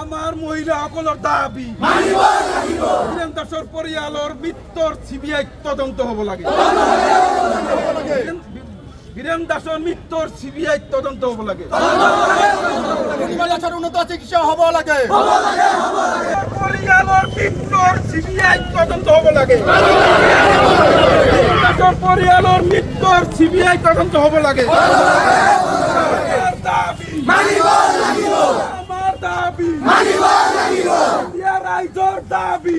আমাৰ মহিলাসকলৰ দাবী বীৰেন দাসৰ পৰিয়ালৰ মৃত্যুৰ CBI তদন্ত হ'ব লাগে। বীৰেন দাসৰ মৃত্যুৰ CBI তদন্ত হ'ব লাগে। উন্নত চিকিৎসা হ'ব লাগে। পৰিয়ালৰ মৃত্যুৰ CBI তদন্ত হ'ব লাগে। দাসৰ পৰিয়ালৰ মৃত্যুৰ CBI তদন্ত হ'ব লাগে। আমাৰ দাবী এতিয়া ৰাইজৰ দাবী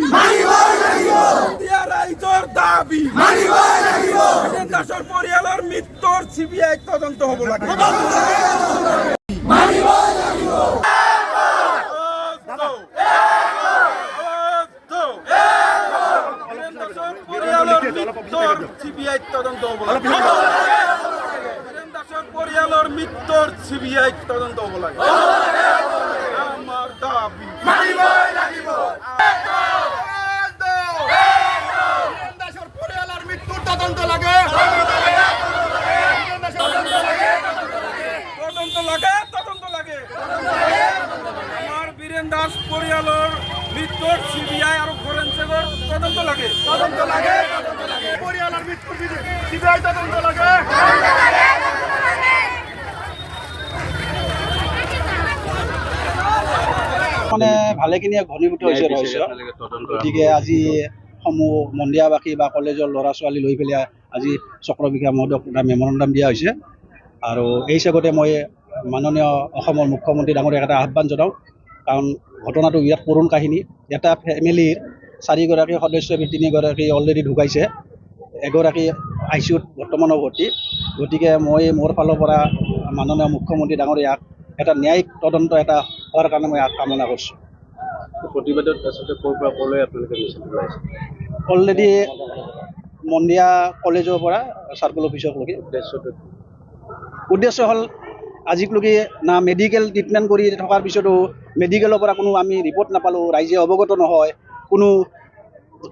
এতিয়া ৰাইজৰ দাবী বীৰেন দাসৰ পৰিয়ালৰ মৃত্যুৰ CBI তদন্ত হ'ব লাগে। বীৰেন দাসৰ পৰিয়ালৰ মৃত্যুৰ CBI তদন্ত হ'ব লাগে। বীৰেন দাসৰ পৰিয়ালৰ মৃত্যুৰ CBI তদন্ত হ'ব লাগে। আমাৰ দাবী পৰিয়ালৰ মৃত্যুৰ তদন্ত লাগে। তদন্ত লাগে। আমাৰ বীৰেন দাস পৰিয়ালৰ মৃত্যুৰ CBI আৰু ফৰেনচিকৰ তদন্ত লাগে। পৰিয়ালৰ মৃত্যুৰ CBI তদন্ত লাগে। মানে ভালেখিনিয়ে ঘনীভূত হৈছে ৰহস্য। গতিকে আজি সমূহ মন্দিয়াবাসী বা কলেজৰ ল'ৰা ছোৱালী লৈ পেলাই আজি চক্ৰবিষয়া মহোদয়ক এটা মেমৰেণ্ডাম দিয়া হৈছে। আৰু এই হিচাপতে মই মাননীয় অসমৰ মুখ্যমন্ত্ৰী ডাঙৰীয়াক এটা আহ্বান জনাওঁ, কাৰণ ঘটনাটো বিৰাট কৰুণ কাহিনী। এটা ফেমিলিৰ 4গৰাকী সদস্যৰ 3গৰাকী অলৰেডি ঢুকাইছে, এগৰাকী ICUত বৰ্তমানো ভৰ্তি। গতিকে মই মোৰ ফালৰ পৰা মাননীয় মুখ্যমন্ত্ৰী ডাঙৰীয়াক এটা ন্যায়িক তদন্ত এটা হোৱাৰ কাৰণে মই কামনা কৰিছোঁ। প্ৰতিবাদত আচলতে ক'ৰ পৰা ক'লৈ আপোনালোকে মিছিল ওলাইছে? অলৰেডি মন্দিয়া কলেজৰ পৰা চাৰ্কল অফিচকলৈকে। উদ্দেশ্য হ'ল আজিলৈকে না মেডিকেল ট্ৰিটমেণ্ট কৰি থকাৰ পিছতো মেডিকেলৰ পৰা কোনো আমি ৰিপৰ্ট নাপালোঁ, ৰাইজে অৱগত নহয়, কোনো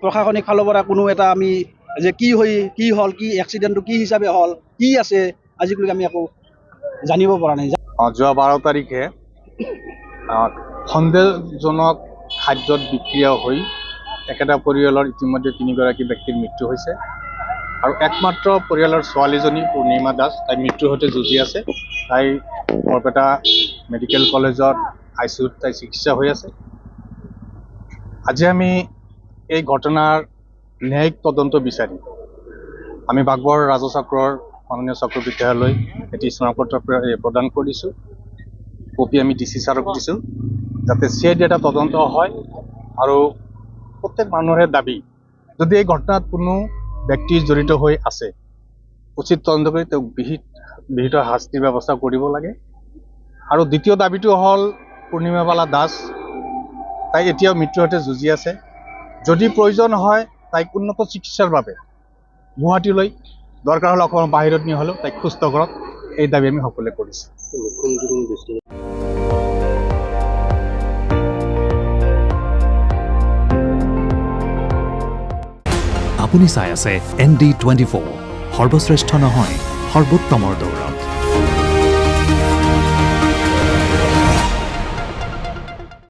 প্ৰশাসনিক ফালৰ পৰা কোনো এটা আমি যে কি হ'ল কি এক্সিডেণ্টটো কি হিচাপে হ'ল কি আছে আজিলৈকে আমি একো জানিব পৰা নাই। যোৱা 12 তাৰিখে সন্দেহজনক খাদ্যত বিক্ৰিয়া হৈ একেটা পৰিয়ালৰ ইতিমধ্যে 3গৰাকী ব্যক্তিৰ মৃত্যু হৈছে। আৰু একমাত্ৰ পৰিয়ালৰ ছোৱালীজনী পূৰ্ণিমা দাস, তাই মৃত্যুৰ সৈতে যুঁজি আছে। তাই বৰপেটা মেডিকেল কলেজত ICUত তাই চিকিৎসা হৈ আছে। আজি আমি এই ঘটনাৰ ন্যায়িক তদন্ত বিচাৰি আমি বাগবৰ ৰাজচক্ৰৰ মাননীয় চক্ৰ বিদ্যালয় এটি স্মাৰকপত্ৰ প্ৰদান কৰিছোঁ। কপি আমি DC ছাৰক দিছোঁ, যাতে CID এটা তদন্ত হয়। আৰু প্ৰত্যেক মানুহৰে দাবী, যদি এই ঘটনাত কোনো ব্যক্তি জড়িত হৈ আছে, উচিত তদন্ত কৰি তেওঁক বিহিত শাস্তিৰ ব্যৱস্থা কৰিব লাগে। আৰু দ্বিতীয় দাবীটো হ'ল পূৰ্ণিমাবালা দাস, তাই এতিয়াও মৃত্যুৰ সৈতে যুঁজি আছে। যদি প্ৰয়োজন হয় তাইক উন্নত চিকিৎসাৰ বাবে গুৱাহাটীলৈ, দৰকাৰ হ'লে অসমৰ বাহিৰত নি হ'লেও তাইক সুস্থ কৰক, এই দাবী আমি সকলোৱে কৰিছোঁ। আপুনি চাই আছে ND24, সৰ্বশ্ৰেষ্ঠ নহয় সৰ্বোত্তমৰ দৌৰ।